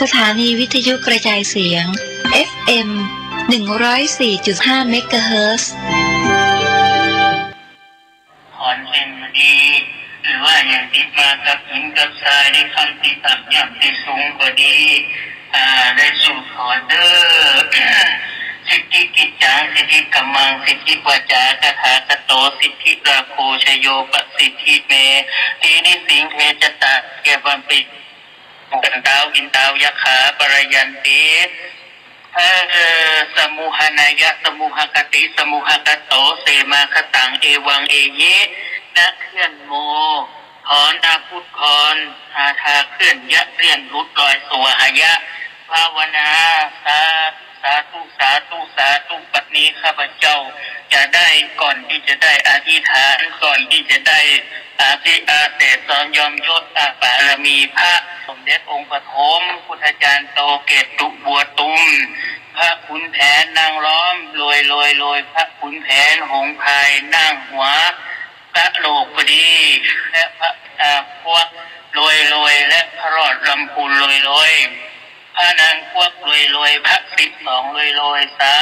สถานีวิทยุกระจายเสียง FM 104.5 เมกะเฮิรตซ์ถอนเป็นดีหรือว่าอย่างติดมากับหินกับทรายในคำที่ต่ำย่ำที่สูงก็ดีได้สู่ถอนเด้อสิทธิกิจจังสิทธิกัมมังสิทธิวาจากถาคโตสิทธิราโคชโยปสิทธิเมทีนิสิงเพจตะเกวัมปิกันดาวอินดาวยะขาปรยันติสมุหานายะสมุหคติสมุหคโตเสมาคตังเอวังเอเยนะเคลื่อนโมถอนอาพุทธรอาทาเคลื่อนยะเรียนรุดลอยสวหายะภาวนาสาธุสาธุสาธุปัจนี้ข้าพเจ้าจะได้ก่อนที่จะได้อธิษฐานก่อนที่จะได้อาเสดสอนยอมยศบารมีพระสมเด็จองค์ปฐมพุทธจารย์โตเกตตุบัวตุมพระขุนแผนนางล้อมลอยพระขุนแผนหงพายนั่งหัวพระโลกพอดีและพระพวกลอยและพระรอดลำพูนลอยพระนางพวกลอยพระ12ลอยสา